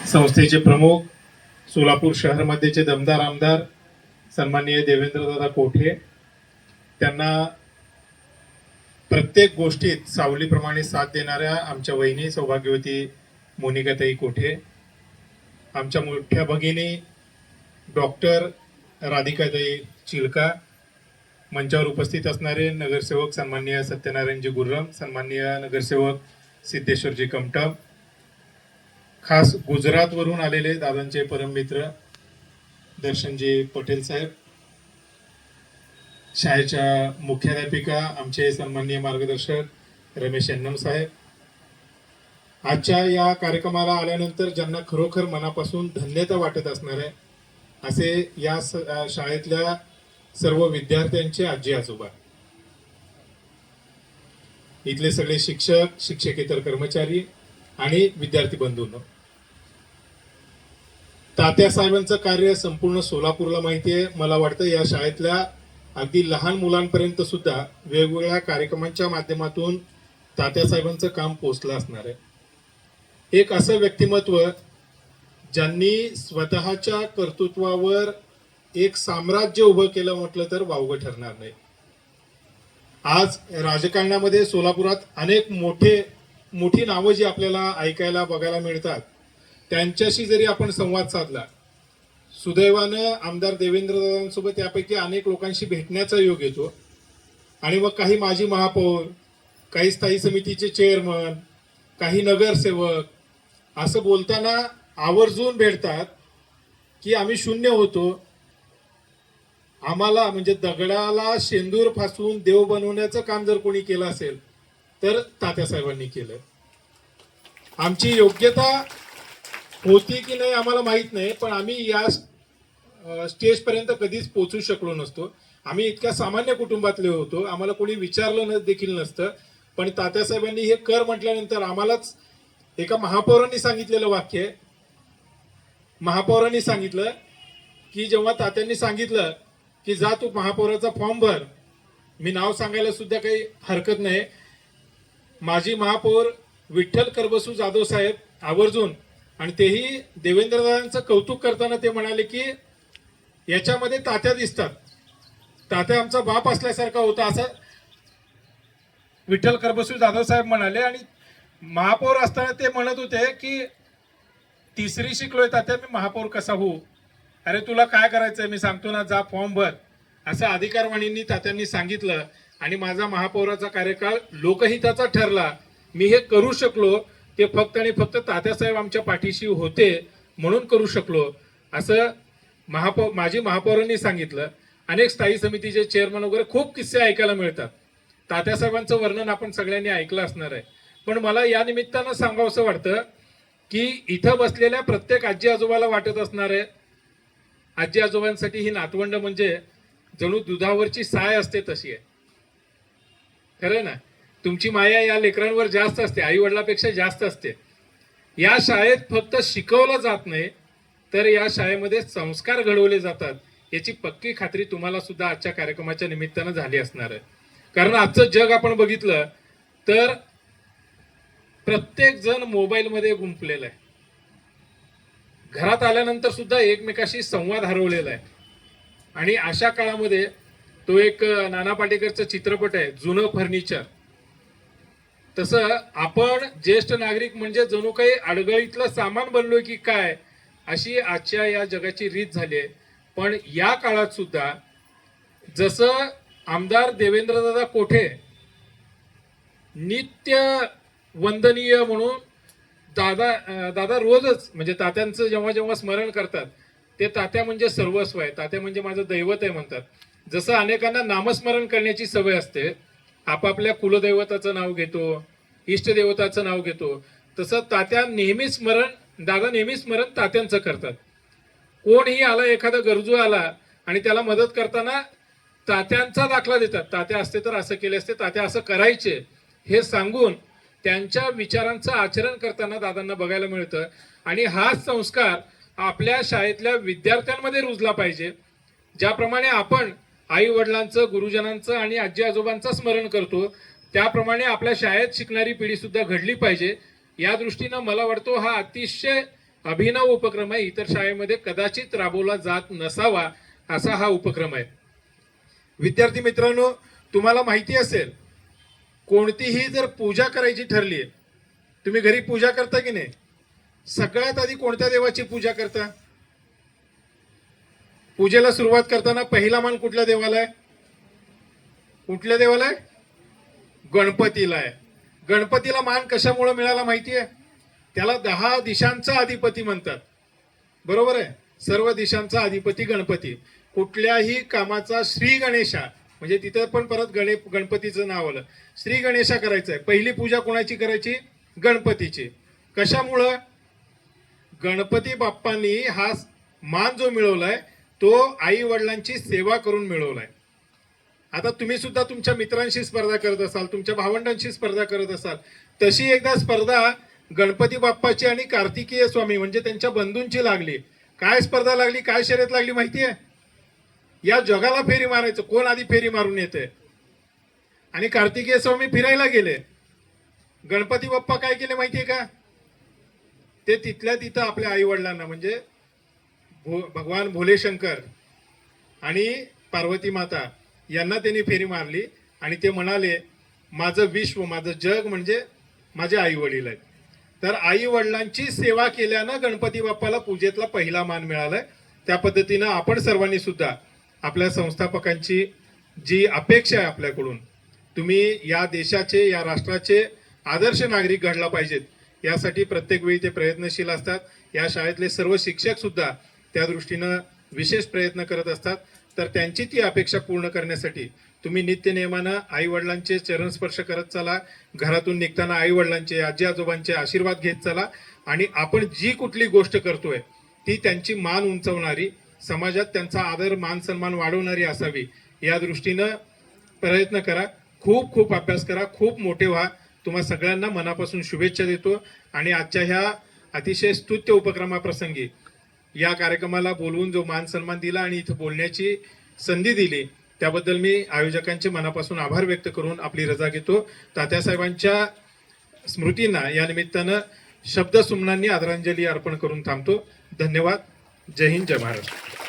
संस्थेचे प्रमुख, सोलापूर शहर मध्येचे दमदार आमदार सन्माननीय देवेंद्रदादा कोठे, त्यांना प्रत्येक गोष्टीत सावलीप्रमाणे साथ देणाऱ्या आमच्या वहिनी सौभाग्यवती मोनिकाताई कोठे, आमच्या मोठ्या भगिनी डॉक्टर राधिकाताई चिलका, मंचावर उपस्थित असणारे नगरसेवक सन्माननीय सत्यनारायणजी गुर्रम, सन्माननीय नगरसेवक सिद्धेश्वरजी कमटम, खास गुजरातवरून आलेले दादांचे परममित्र दर्शनजी पटेल साहेब, शाळेच्या मुख्याध्यापिका आमचे सन्माननीय मार्गदर्शक रमेश यन्नम साहेब, आजच्या या कार्यक्रमाला आल्यानंतर ज्यांना खरोखर मनापासून धन्यता वाटत असणार आहे असे या शाळेतल्या सर्व विद्यार्थ्यांचे आजी आजोबा, इथले सगळे शिक्षक, शिक्षकेतर कर्मचारी आणि विद्यार्थी बंधूंनो, तात्या साहेबांचं कार्य संपूर्ण सोलापूरला माहिती आहे. मला वाटतं या शाळेतल्या अगदी लहान मुलांपर्यंत सुद्धा वेगवेगळ्या कार्यक्रमांच्या माध्यमातून तात्या साहेबांचं काम पोचलं असणार आहे. एक असं व्यक्तिमत्व ज्यांनी स्वतःच्या कर्तृत्वावर एक साम्राज्य उभं केलं म्हटलं तर वावगं ठरणार नाही. आज राजकारणामध्ये सोलापुरात अनेक मोठी नावं जी आपल्याला ऐकायला बघायला मिळतात, त्यांच्याशी जरी आपण संवाद साधला, सुदैवानं आमदार देवेंद्रदादांसोबत यापैकी अनेक लोकांशी भेटण्याचा योग येतो आणि मग काही माजी महापौर, काही स्थायी समितीचे चेअरमन, काही नगरसेवक असं बोलताना आवर्जून भेटतात की आम्ही शून्य होतो, आम्हाला म्हणजे दगडाला शेंदूर फासून देव बनवण्याचं काम जर कोणी केलं असेल तर तात्यासाहेबांनी केलं. आमची योग्यता होती की नाही आम्हाला माहित नाही, पण आम्ही या स्टेजपर्यंत कधीच पोहोचू शकलो नसतो. आम्ही इतक्या सामान्य कुटुंबातले होतो, आम्हाला कोणी विचारलं देखील नसतं. पण तात्यासाहेबांनी हे कर म्हटल्यानंतर आम्हालाच एका महापौरांनी सांगितलेलं वाक्य आहे. महापौरांनी सांगितलं की जेव्हा तात्यांनी सांगितलं की जा तू महापौराचा फॉर्म भर, मी नाव सांगायला सुद्धा काही हरकत नाही, माजी महापौर विठ्ठल करबसू जाधव साहेब आवर्जून, आणि तेही देवेंद्रदादांचं कौतुक करताना ते म्हणाले की याच्यामध्ये तात्या दिसतात, तात्या आमचा बाप असल्यासारखा होता असं विठ्ठल करबसू जाधव साहेब म्हणाले. आणि महापौर असताना ते म्हणत होते की तिसरी शिकलोय तात्या, मी महापौर कसा होऊ, अरे तुला काय करायचंय मी सांगतो ना, जा फॉर्म भर, असं अधिकारवाणींनी तात्यांनी सांगितलं. आणि माझा महापौराचा कार्यकाळ लोकहिताचा ठरला. मी हे करू शकलो ते फक्त आणि फक्त तात्यासाहेब आमच्या पाठीशी होते म्हणून करू शकलो, असं माजी महापौरांनी सांगितलं. अनेक स्थायी समितीचे चेअरमन वगैरे खूप किस्से ऐकायला मिळतात. तात्यासाहेबांचं वर्णन आपण सगळ्यांनी ऐकलं असणार आहे. पण मला या निमित्तानं सांगावंसं वाटतं की इथं बसलेल्या प्रत्येक आजी आजोबाला वाटत असणार आहे, आजी आजोबांसाठी ही नातवंड म्हणजे जणू दुधावरची साय असते तशी आहे. खरं ना, तुमची माया या लेकरांवर जास्त असते, आई वडिलापेक्षा जास्त असते. या शाळेत फक्त शिकवलं जात नाही तर या शाळेमध्ये संस्कार घडवले जातात, याची पक्की खात्री तुम्हाला सुद्धा आजच्या कार्यक्रमाच्या निमित्तानं झाली असणार आहे. कारण आजचं जग आपण बघितलं तर प्रत्येक जण मोबाईलमध्ये गुंफलेला आहे. घरात आल्यानंतर सुद्धा एकमेकाशी संवाद हरवलेला आहे. आणि अशा काळामध्ये तो एक नाना पाटेकरचा चित्रपट आहे जुनं फर्निचर, तसं आपण ज्येष्ठ नागरिक म्हणजे जणू काही अडगळीतलं सामान बनलोय की काय, अशी आजच्या या जगाची रीत झाली आहे. पण या काळात सुद्धा जसं आमदार देवेंद्रदादा कोठे नित्य वंदनीय म्हणून दादा रोजच म्हणजे तात्यांचं जेव्हा जेव्हा स्मरण करतात ते तात्या म्हणजे सर्वस्व आहे, तात्या म्हणजे माझं दैवत आहे म्हणतात. जसं अनेकांना नामस्मरण करण्याची सवय असते, आपापल्या कुलदैवताचं नाव घेतो, इष्टदेवताचं नाव घेतो, तसं दादा नेहमी स्मरण तात्यांचं करतात. कोणही आला, एखादा गरजू आला आणि त्याला मदत करताना तात्यांचा दाखला देतात, तात्या असते तर असं केले असते, तात्या असं करायचे हे सांगून त्यांच्या विचारांचं आचरण करताना दादांना बघायला मिळतं. आणि हाच संस्कार आपल्या शाळेतल्या विद्यार्थ्यांमध्ये रुजला पाहिजे. ज्याप्रमाणे आपण आई वडिलांचं, गुरुजनांचं आणि आजी आजोबांचं स्मरण करतो, त्याप्रमाणे आपल्या शाळेत शिकणारी पिढी सुद्धा घडली पाहिजे. या दृष्टीनं मला वाटतं हा अतिशय अभिनव उपक्रम आहे. इतर शाळेमध्ये कदाचित राबवला जात नसावा असा हा उपक्रम आहे. विद्यार्थी मित्रांनो, तुम्हाला माहिती असेल, कोणतीही जर पूजा करायची ठरली, तुम्ही घरी पूजा करता की नाही, सगळ्यात आधी कोणत्या देवाची पूजा करता? पूजेला सुरुवात करताना पहिला मान कुठल्या देवाला आहे? कुठल्या देवाला आहे? गणपतीला आहे. गणपतीला मान कशामुळे मिळाला माहिती आहे? त्याला 10 दिशांचा अधिपती म्हणतात. बरोबर आहे? सर्व दिशांचा अधिपती गणपती. कुठल्याही कामाचा श्री गणेशा, म्हणजे तिथं पण परत गणपतीचं नाव आलं. श्री गणेशा करायचं आहे. पहिली पूजा कोणाची करायची? गणपतीची. कशामुळं? गणपती बाप्पांनी हा मान जो मिळवलाय तो आई वडिलांची सेवा करून मिळवलाय. आता तुम्ही सुद्धा तुमच्या मित्रांशी स्पर्धा करत असाल, तुमच्या भावंडांशी स्पर्धा करत असाल. तशी एकदा स्पर्धा गणपती बाप्पाची आणि कार्तिकेय स्वामी म्हणजे त्यांच्या बंधूंची लागली. काय स्पर्धा लागली? काय शर्यत लागली माहिती आहे? या जगाला फेरी मारायचं, कोण आधी फेरी मारून येते. आणि कार्तिकेय स्वामी फिरायला गेले. गणपती बाप्पा काय केले माहितीये का? ते तिथल्या तिथं आपल्या आई वडिलांना म्हणजे भगवान भोले शंकर आणि पार्वती माता यांना त्यांनी फेरी मारली आणि ते म्हणाले, माझं विश्व, माझं जग म्हणजे माझे आई वडील आहेत. तर आई वडिलांची सेवा केल्यानं गणपती बाप्पाला पूजेतला पहिला मान मिळालाय. त्या पद्धतीनं आपण सर्वांनी सुद्धा आपल्या संस्थापकांची जी अपेक्षा आहे आपल्याकडून, तुम्ही या देशाचे, या राष्ट्राचे आदर्श नागरिक घडला पाहिजेत, यासाठी प्रत्येक वेळी ते प्रयत्नशील असतात. या शाळेतले सर्व शिक्षक सुद्धा त्या दृष्टीनं विशेष प्रयत्न करत असतात. तर त्यांची ती अपेक्षा पूर्ण करण्यासाठी तुम्ही नित्यनेमानं आई वडिलांचे चरण स्पर्श करत चला. घरातून निघताना आई वडिलांचे, आजी आजोबांचे आशीर्वाद घेत चला. आणि आपण जी कुठली गोष्ट करतोय ती त्यांची मान उंचवणारी, समाजात त्यांचा आदर मान सन्मान वाढवणारी असावी, या दृष्टीनं प्रयत्न करा. खूप खूप अभ्यास करा, खूप मोठे व्हा. तुम्हा सगळ्यांना मनापासून शुभेच्छा देतो. आणि आजच्या ह्या अतिशय स्तुत्य उपक्रमाप्रसंगी या कार्यक्रमाला बोलवून जो मान सन्मान दिला आणि इथं बोलण्याची संधी दिली त्याबद्दल मी आयोजकांचे मनापासून आभार व्यक्त करून आपली रजा घेतो. तात्यासाहेबांच्या स्मृतींना या निमित्तानं शब्दसुमनांनी आदरांजली अर्पण करून थांबतो. धन्यवाद. जय हिंद, जय महाराष्ट्र.